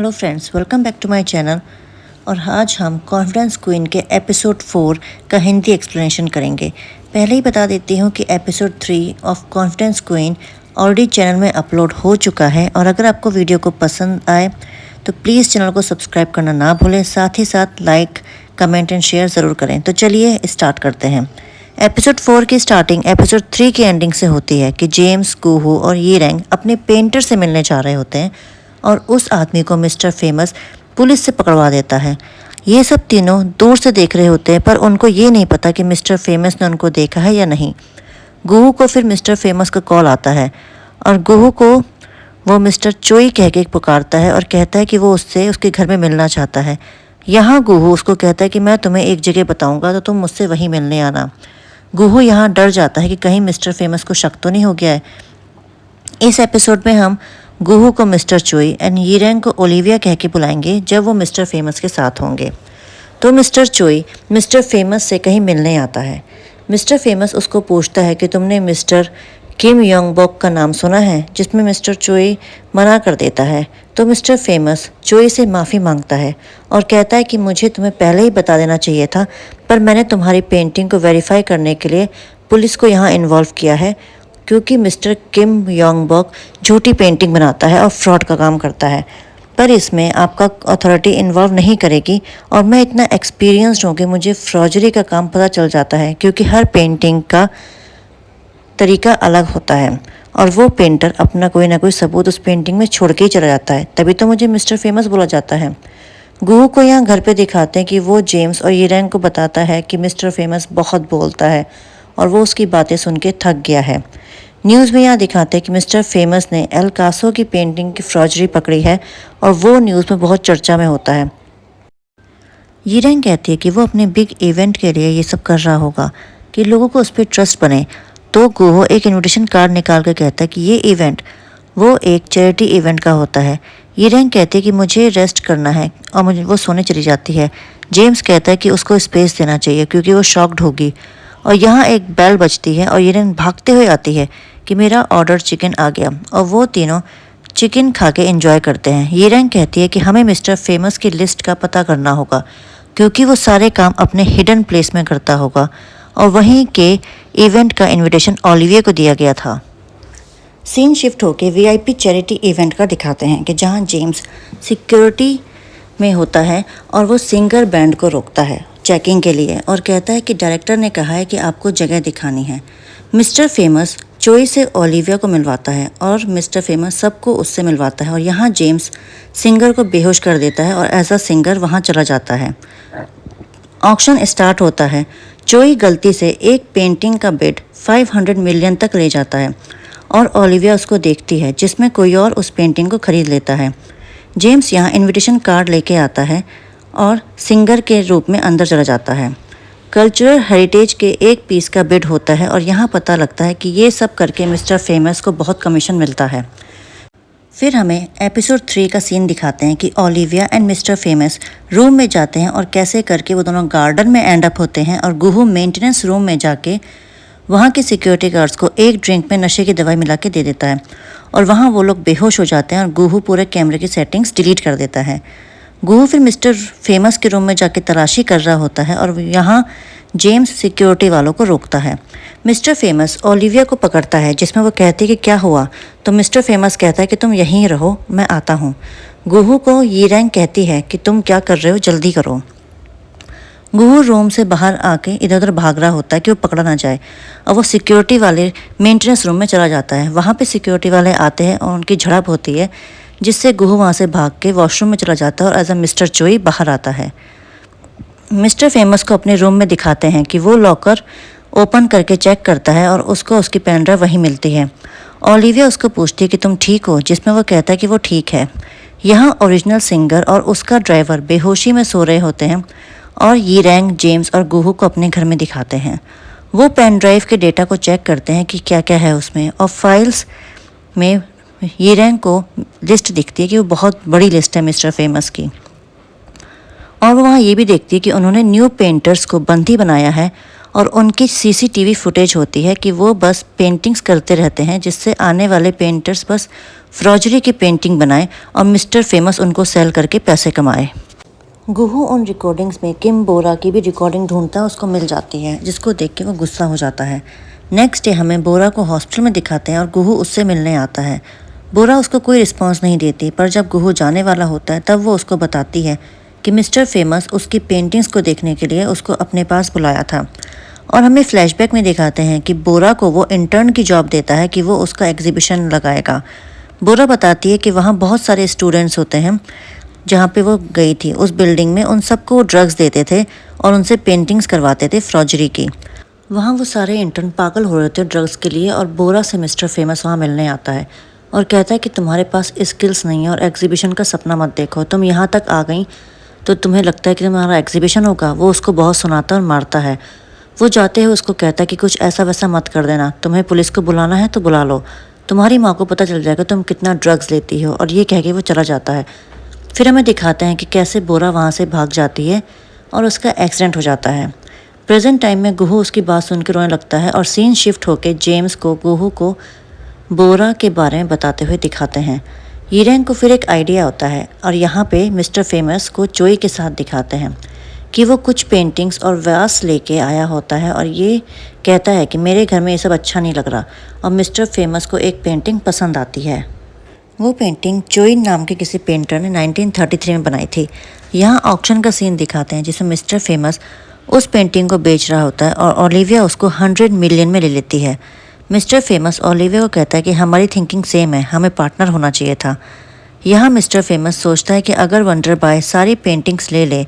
Hello friends, welcome back to my channel. और आज हम कॉन्फिडेंस क्वीन के एपिसोड 4 का हिंदी एक्सप्लेनेशन करेंगे। पहले ही बता देती हूँ कि episode 3 of confidence queen already channel में अपलोड हो चुका है। और अगर आपको वीडियो को पसंद आए तो प्लीज़ चैनल को सब्सक्राइब करना ना भूलें, साथ ही साथ लाइक, कमेंट एंड शेयर ज़रूर करें। तो चलिए स्टार्ट करते हैं। एपिसोड 4 की स्टार्टिंग एपिसोड 3 की एंडिंग से होती है कि जेम्स, गुहू और यीरेंग अपने पेंटर से मिलने जा रहे होते हैं और उस आदमी को मिस्टर फेमस पुलिस से पकड़वा देता है। ये सब तीनों दूर से देख रहे होते हैं, पर उनको ये नहीं पता कि मिस्टर फेमस ने उनको देखा है या नहीं। गुहू को फिर मिस्टर फेमस का कॉल आता है और गुहू को वो मिस्टर चोई कह के पुकारता है और कहता है कि वो उससे उसके घर में मिलना चाहता है। यहाँ गुहू उसको कहता है कि मैं तुम्हें एक जगह बताऊंगा तो तुम मुझसे वहीं मिलने आना। गुहू यहाँ डर जाता है कि कहीं मिस्टर फेमस को शक तो नहीं हो गया है। इस एपिसोड में हम गुहू को मिस्टर चोई एंड यीरेंग को ओलिविया कह के बुलाएंगे जब वो मिस्टर फेमस के साथ होंगे। तो मिस्टर चोई मिस्टर फेमस से कहीं मिलने आता है। मिस्टर फेमस उसको पूछता है कि तुमने मिस्टर किम योंग बॉक का नाम सुना है, जिसमें मिस्टर चोई मना कर देता है। तो मिस्टर फेमस चोई से माफ़ी मांगता है और कहता है कि मुझे तुम्हें पहले ही बता देना चाहिए था, पर मैंने तुम्हारी पेंटिंग को वेरीफाई करने के लिए पुलिस को यहाँ इन्वॉल्व किया है, क्योंकि मिस्टर किम योंग बॉक झूठी पेंटिंग बनाता है और फ्रॉड का काम करता है। पर इसमें आपका अथॉरिटी इन्वॉल्व नहीं करेगी और मैं इतना एक्सपीरियंस्ड हूँ कि मुझे फ्रॉजरी का काम पता चल जाता है, क्योंकि हर पेंटिंग का तरीका अलग होता है और वो पेंटर अपना कोई ना कोई सबूत उस पेंटिंग में छोड़ के ही चला जाता है। तभी तो मुझे मिस्टर फेमस बोला जाता है। गुहू को यहाँ घर पे दिखाते हैं कि वो जेम्स और यीरेंग को बताता है कि मिस्टर फेमस बहुत बोलता है और वो उसकी बातें सुन के थक गया है। न्यूज़ में यहाँ दिखाते हैं कि मिस्टर फेमस ने एल कासो की पेंटिंग की फ्रॉजरी पकड़ी है और वो न्यूज़ में बहुत चर्चा में होता है। यीरेंग कहती है कि वो अपने बिग इवेंट के लिए ये सब कर रहा होगा कि लोगों को उस पर ट्रस्ट बने। तो गुहू एक इनविटेशन कार्ड निकाल कर कहता है कि ये इवेंट वो एक चैरिटी इवेंट का होता है। यीरेंग कहती है कि मुझे रेस्ट करना है और मुझे वो सोने चली जाती है। जेम्स कहता है कि उसको स्पेस देना चाहिए क्योंकि वो शॉक्ड होगी। और यहाँ एक बेल बजती है और यीरेंग भागते हुए आती है कि मेरा ऑर्डर चिकन आ गया, और वो तीनों चिकन खा के एंजॉय करते हैं। यीरेंग कहती है कि हमें मिस्टर फेमस की लिस्ट का पता करना होगा, क्योंकि वो सारे काम अपने हिडन प्लेस में करता होगा और वहीं के इवेंट का इनविटेशन ओलिविया को दिया गया था। सीन शिफ्ट होके वीआईपी चैरिटी इवेंट का दिखाते हैं कि जहाँ जेम्स सिक्योरिटी में होता है और वो सिंगर बैंड को रोकता है चेकिंग के लिए और कहता है कि डायरेक्टर ने कहा है कि आपको जगह दिखानी है। मिस्टर फेमस चोई से ओलिविया को मिलवाता है और मिस्टर फेमस सबको उससे मिलवाता है और यहाँ जेम्स सिंगर को बेहोश कर देता है और एज अ सिंगर वहाँ चला जाता है। ऑक्शन स्टार्ट होता है। चोई गलती से एक पेंटिंग का बिड 500 मिलियन तक ले जाता है और ओलिविया उसको देखती है, जिसमें कोई और उस पेंटिंग को खरीद लेता है। जेम्स यहाँ इनविटेशन कार्ड लेके आता है और सिंगर के रूप में अंदर चला जाता है। कल्चरल हेरिटेज के एक पीस का बिड होता है और यहाँ पता लगता है कि ये सब करके मिस्टर फेमस को बहुत कमीशन मिलता है। फिर हमें एपिसोड 3 का सीन दिखाते हैं कि Olivia and mister famous room में जाते हैं और कैसे करके वो दोनों गार्डन में एंड अप होते हैं और गुहू मेंटेनेंस रूम में जाके वहाँ के सिक्योरिटी गार्ड्स को एक ड्रिंक में नशे की दवाई मिला के दे देता है और वहाँ वो लोग बेहोश हो जाते हैं और गुहू पूरे कैमरे की सेटिंग्स डिलीट कर देता है। गुहू फिर मिस्टर फेमस के रूम में जाके तलाशी कर रहा होता है और यहाँ जेम्स सिक्योरिटी वालों को रोकता है। मिस्टर फेमस ओलिविया को पकड़ता है, जिसमें वो कहती है कि क्या हुआ। तो मिस्टर फेमस कहता है कि तुम यहीं रहो, मैं आता हूँ। गुहू को यीरेंग कहती है कि तुम क्या कर रहे हो, जल्दी करो। गुहू रूम से बाहर आके इधर उधर भाग रहा होता है कि वो पकड़ा ना जाए और वो सिक्योरिटी वाले मेंटेनेंस रूम में चला जाता है। वहाँ पे सिक्योरिटी वाले आते हैं और उनकी झड़प होती है, जिससे गुहू वहाँ से भाग के वॉशरूम में चला जाता है और एज अ मिस्टर चोई बाहर आता है। मिस्टर फेमस को अपने रूम में दिखाते हैं कि वो लॉकर ओपन करके चेक करता है और उसको उसकी पेन ड्राइव वहीं मिलती है। ओलिविया उसको पूछती है कि तुम ठीक हो, जिसमें वो कहता है कि वो ठीक है। यहाँ ओरिजिनल सिंगर और उसका ड्राइवर बेहोशी में सो रहे होते हैं और यीरेंग, जेम्स और गुहू को अपने घर में दिखाते हैं। वो पेन ड्राइव के डेटा को चेक करते हैं कि क्या क्या है उसमें, और फाइल्स में यीरेंग को लिस्ट दिखती है कि वो बहुत बड़ी लिस्ट है मिस्टर फेमस की। और वो वहाँ ये भी देखती है कि उन्होंने न्यू पेंटर्स को बंदी बनाया है और उनकी सीसीटीवी फुटेज होती है कि वो बस पेंटिंग्स करते रहते हैं जिससे आने वाले पेंटर्स बस फ्रॉजरी की पेंटिंग बनाएं और मिस्टर फेमस उनको सेल करके पैसे कमाए। गुहू उन रिकॉर्डिंग्स में किम बोरा की भी रिकॉर्डिंग ढूंढता है, उसको मिल जाती है, जिसको देख के वो गुस्सा हो जाता है। नेक्स्ट डे हमें बोरा को हॉस्पिटल में दिखाते हैं और गुहू उससे मिलने आता है। बोरा उसको कोई रिस्पांस नहीं देती, पर जब गुहू जाने वाला होता है तब वो उसको बताती है कि मिस्टर फेमस उसकी पेंटिंग्स को देखने के लिए उसको अपने पास बुलाया था। और हमें फ्लैशबैक में दिखाते हैं कि बोरा को वो इंटर्न की जॉब देता है कि वो उसका एग्जीबिशन लगाएगा। बोरा बताती है कि वहाँ बहुत सारे स्टूडेंट्स होते हैं, जहाँ पे वो गई थी उस बिल्डिंग में, उन सबको वो ड्रग्स देते थे और उनसे पेंटिंग्स करवाते थे फ्रॉजरी की। वहाँ वो सारे इंटर्न पागल हो रहे थे ड्रग्स के लिए और बोरा से मिस्टर फेमस वहाँ मिलने आता है और कहता है कि तुम्हारे पास स्किल्स नहीं है और एग्जीबिशन का सपना मत देखो, तुम यहाँ तक आ गई तो तुम्हें लगता है कि तुम्हारा एग्जीबिशन होगा। वो उसको बहुत सुनाता और मारता है। वो जाते हुए उसको कहता है कि कुछ ऐसा वैसा मत कर देना, तुम्हें पुलिस को बुलाना है तो बुला लो, तुम्हारी माँ को पता चल जाएगा तुम कितना ड्रग्स लेती हो। और ये कह के वो चला जाता है। फिर हमें दिखाते हैं कि कैसे बोरा वहाँ से भाग जाती है और उसका एक्सीडेंट हो जाता है। प्रेजेंट टाइम में गुहू उसकी बात सुन के रोने लगता है और सीन शिफ्ट होकर जेम्स को गुहू को बोरा के बारे में बताते हुए दिखाते हैं। यीरेंग को फिर एक आइडिया होता है और यहाँ पे मिस्टर फेमस को चोई के साथ दिखाते हैं कि वो कुछ पेंटिंग्स और व्यास लेके आया होता है और ये कहता है कि मेरे घर में ये सब अच्छा नहीं लग रहा। और मिस्टर फेमस को एक पेंटिंग पसंद आती है। वो पेंटिंग चोई नाम के किसी पेंटर ने 1933 में बनाई थी। यहाँ ऑक्शन का सीन दिखाते हैं जिसमें मिस्टर फेमस उस पेंटिंग को बेच रहा होता है और ओलिविया उसको 100 मिलियन में ले लेती है। मिस्टर फेमस ओलिविया को कहता है कि हमारी थिंकिंग सेम है, हमें पार्टनर होना चाहिए था। यहाँ मिस्टर फेमस सोचता है कि अगर वंडर बाय सारी पेंटिंग्स ले ले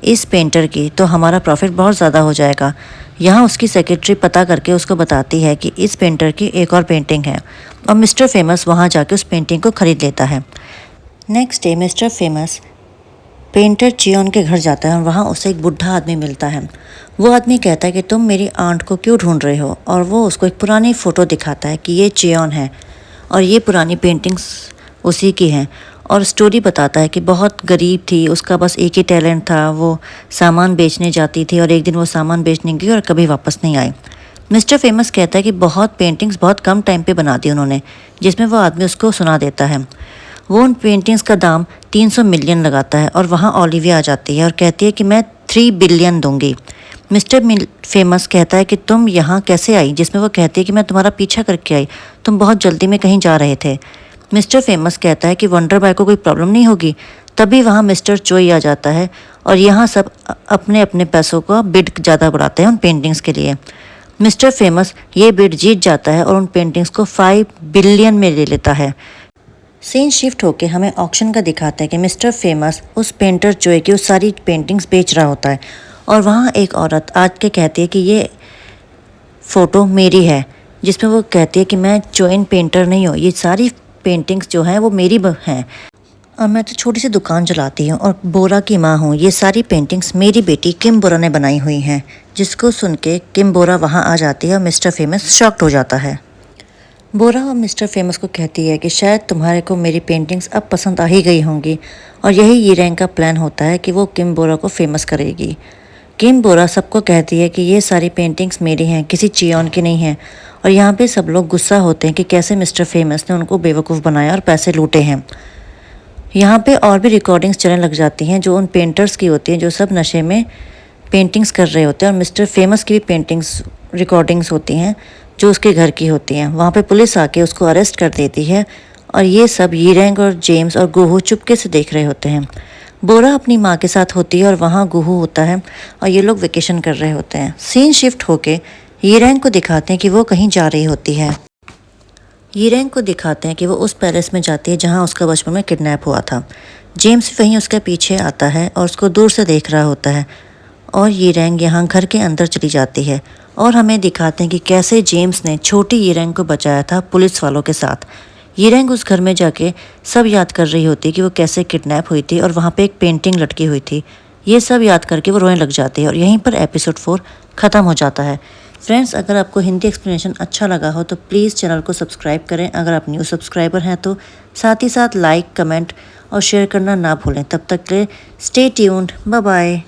इस पेंटर की तो हमारा प्रॉफिट बहुत ज़्यादा हो जाएगा। यहाँ उसकी सेक्रेटरी पता करके उसको बताती है कि इस पेंटर की एक और पेंटिंग है और मिस्टर फेमस वहाँ जाके उस पेंटिंग को ख़रीद लेता है। Next day mister famous painter Cheon के घर जाता है और वहाँ उसे एक बुढ़ा आदमी मिलता है। वो आदमी कहता है कि तुम मेरी आंट को क्यों ढूंढ रहे हो, और वो उसको एक पुरानी फ़ोटो दिखाता है कि ये चियोन है और ये पुरानी पेंटिंग्स उसी की हैं। और स्टोरी बताता है कि बहुत गरीब थी, उसका बस एक ही टैलेंट था, वो सामान बेचने जाती थी और एक दिन वो सामान बेचने गई और कभी वापस नहीं आई। मिस्टर फेमस कहता है कि बहुत पेंटिंग्स बहुत कम टाइम पे बना दी उन्होंने, जिसमें वो आदमी उसको सुना देता है। वो उन पेंटिंग्स का दाम 300 मिलियन लगाता है और वहाँ ओलिविया आ जाती है और कहती है कि मैं 3 बिलियन दूंगी। मिस्टर फेमस कहता है कि तुम यहाँ कैसे आई, जिसमें वो कहती है कि मैं तुम्हारा पीछा करके आई, तुम बहुत जल्दी में कहीं जा रहे थे। मिस्टर फेमस कहता है कि वंडर बाय को कोई प्रॉब्लम नहीं होगी। तभी वहाँ मिस्टर चोई आ जाता है और यहाँ सब अपने अपने पैसों का बिड ज़्यादा बढ़ाते हैं उन पेंटिंग्स के लिए। मिस्टर फेमस ये बिड जीत जाता है और उन पेंटिंग्स को 5 बिलियन में ले लेता है। सीन शिफ्ट होके हमें ऑक्शन का दिखाता है कि मिस्टर फेमस उस पेंटर चोई की उस सारी पेंटिंग्स बेच रहा होता है और वहाँ एक औरत आज के कहती है कि ये फ़ोटो मेरी है, जिसमें वो कहती है कि मैं चोइन पेंटर नहीं हूँ, ये सारी पेंटिंग्स जो हैं वो मेरी हैं और मैं तो छोटी सी दुकान चलाती हूँ और बोरा की माँ हूँ। ये सारी पेंटिंग्स मेरी बेटी किम बोरा ने बनाई हुई हैं। जिसको सुन के किम बोरा वहाँ आ जाती है और मिस्टर फेमस शॉक्ड हो जाता है। बोरा और मिस्टर फेमस को कहती है कि शायद तुम्हारे को मेरी पेंटिंग्स अब पसंद आ ही गई होंगी और यही यीरेंग का प्लान होता है कि वो किम बोरा को फेमस करेगी। किम बोरा सबको कहती है कि ये सारी पेंटिंग्स मेरी हैं, किसी चियोन की नहीं हैं। और यहाँ पे सब लोग गुस्सा होते हैं कि कैसे मिस्टर फेमस ने उनको बेवकूफ़ बनाया और पैसे लूटे हैं। यहाँ पे और भी रिकॉर्डिंग्स चलने लग जाती हैं जो उन पेंटर्स की होती हैं जो सब नशे में पेंटिंग्स कर रहे होते हैं और मिस्टर फेमस की भी पेंटिंग्स रिकॉर्डिंग्स होती हैं जो उसके घर की होती हैं। वहाँ पे पुलिस आके उसको अरेस्ट कर देती है और ये सब यीरेंग और जेम्स और गुहू चुपके से देख रहे होते हैं। बोरा अपनी माँ के साथ होती है और वहाँ गुहू होता है और ये लोग वेकेशन कर रहे होते हैं। सीन शिफ्ट होके यीरेंग को दिखाते हैं कि वो कहीं जा रही होती है। यीरेंग को दिखाते हैं कि वो उस पैलेस में जाती है जहाँ उसका बचपन में किडनैप हुआ था। जेम्स वहीं उसके पीछे आता है और उसको दूर से देख रहा होता है और यीरेंग यहाँ घर के अंदर चली जाती है और हमें दिखाते हैं कि कैसे जेम्स ने छोटी यीरेंग को बचाया था पुलिस वालों के साथ। यीरेंग उस घर में जाके सब याद कर रही होती कि वो कैसे किडनैप हुई थी और वहाँ पे एक पेंटिंग लटकी हुई थी। ये सब याद करके वो रोने लग जाती है और यहीं पर एपिसोड 4 ख़त्म हो जाता है। फ्रेंड्स, अगर आपको हिंदी एक्सप्लेनेशन अच्छा लगा हो तो प्लीज़ चैनल को सब्सक्राइब करें। अगर आप न्यू सब्सक्राइबर हैं तो साथ ही साथ लाइक, कमेंट और शेयर करना ना भूलें। तब तक के लिए स्टे ट्यून्ड, बाय बाय।